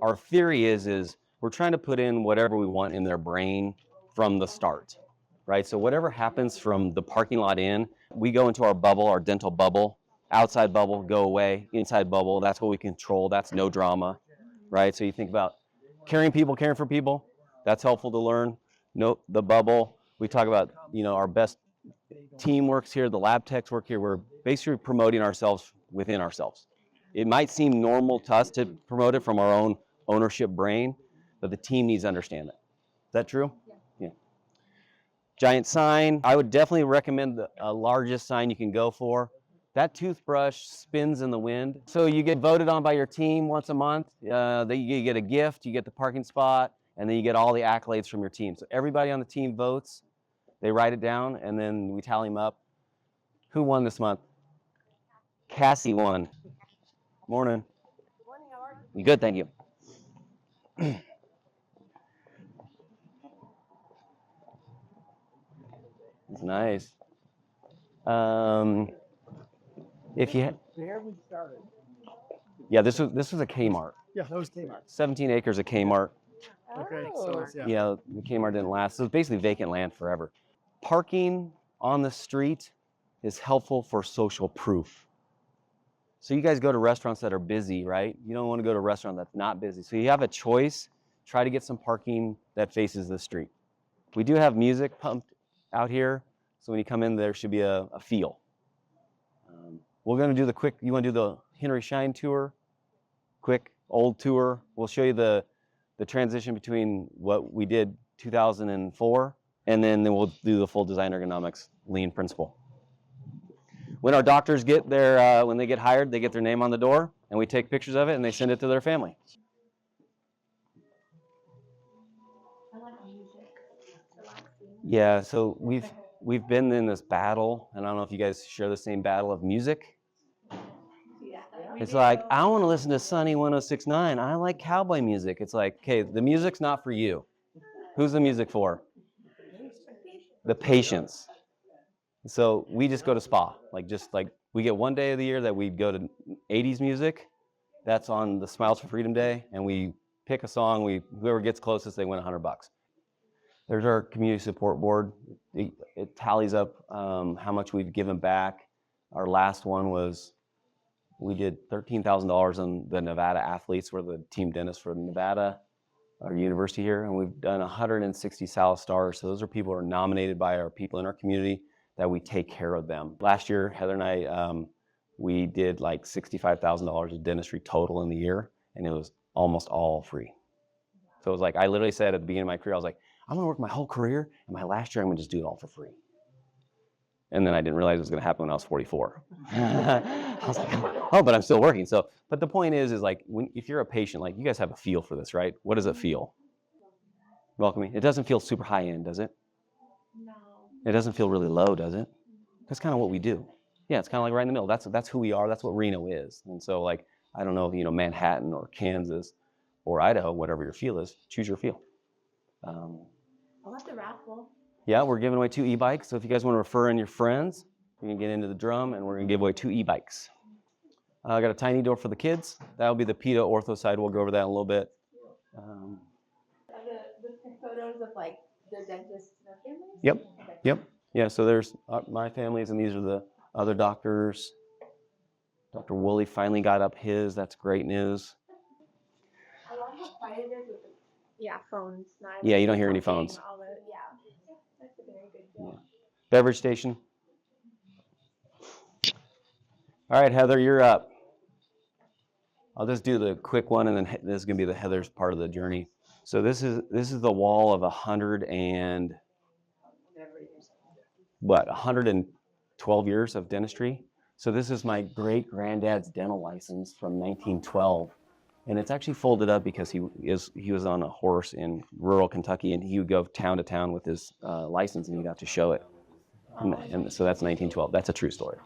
our theory is we're trying to put in whatever we want in their brain from the start, right? So whatever happens from the parking lot in, we go into our bubble, our dental bubble, outside bubble, go away, inside bubble, that's what we control, that's no drama, right? So you think about caring for people, that's helpful to learn. No, the bubble, we talk about, our best team works here, the lab techs work here, we're basically promoting ourselves within ourselves. It might seem normal to us to promote it from our own ownership brain, but the team needs to understand that. Is that true? Yeah. Giant sign, I would definitely recommend the largest sign you can go for. That toothbrush spins in the wind. So you get voted on by your team once a month, then you get a gift, you get the parking spot, and then you get all the accolades from your team. So everybody on the team votes, they write it down, and then we tally them up. Who won this month? Cassie won. Morning. Morning, how are you? Good, thank you. It's nice. If you had, Where we started. yeah, this was a Kmart. Yeah, that was Kmart. 17 acres of Kmart. Okay, so it's, yeah. Yeah, the Kmart didn't last. So it's basically vacant land forever. Parking on the street is helpful for social proof. So you guys go to restaurants that are busy, right? You don't want to go to a restaurant that's not busy. So you have a choice. Try to get some parking that faces the street. We do have music pumped out here. So when you come in, there should be a feel. We're going to do the quick, you want to do the Henry Schein tour? Quick, old tour. We'll show you the transition between what we did 2004, and then we'll do the full design ergonomics lean principle. When our doctors get their, when they get hired, they get their name on the door, and we take pictures of it, and they send it to their family. I like music. Relaxing. Yeah, so we've been in this battle, and I don't know if you guys share the same battle of music. Yeah. It's like, I want to listen to Sunny 106.9. I like cowboy music. It's like, okay, the music's not for you. Who's the music for? The patients. So we just go to spa. Like we get one day of the year that we go to 80s music. That's on the Smiles for Freedom Day, and we pick a song. Whoever gets closest, they win $100. There's our community support board. It tallies up how much we've given back. Our last one was, we did $13,000 on the Nevada athletes. We're the team dentist for Nevada, our university here, and we've done 160 Sala stars. So those are people who are nominated by our people in our community that we take care of them. Last year, Heather and I, we did like $65,000 of dentistry total in the year, and it was almost all free. So it was like, I literally said at the beginning of my career, I was like, I'm gonna work my whole career, and my last year I'm gonna just do it all for free. And then I didn't realize it was gonna happen when I was 44. I was like, oh, but I'm still working. So, but the point is like, if you're a patient, like you guys have a feel for this, right? What does it feel? Welcoming. It doesn't feel super high end, does it? No. It doesn't feel really low, does it? That's kind of what we do. Yeah, it's kind of like right in the middle. That's who we are. That's what Reno is. And so like, I don't know if Manhattan or Kansas or Idaho, whatever your feel is, choose your feel. I want the raffle. Yeah, we're giving away 2 e-bikes. So if you guys want to refer in your friends, you can get into the drum, and we're going to give away 2 e-bikes. I got a tiny door for the kids. That'll be the PETA ortho side. We'll go over that in a little bit. The photos of like the dentists and their families? Yep. Okay. Yep. Yeah, so there's my families, and these are the other doctors. Dr. Woolley finally got up his. That's great news. I love how quiet it is with the phones. Not Yeah, you don't hear any talking, phones. all the, that's a very good deal. Yeah. Beverage station. All right, Heather, you're up. I'll just do the quick one, and then this is going to be the Heather's part of the journey. So this is the wall of 112 years of dentistry. So this is my great-granddad's dental license from 1912. And it's actually folded up because he was on a horse in rural Kentucky, and he would go town to town with his license, and he got to show it. And so that's 1912. That's a true story.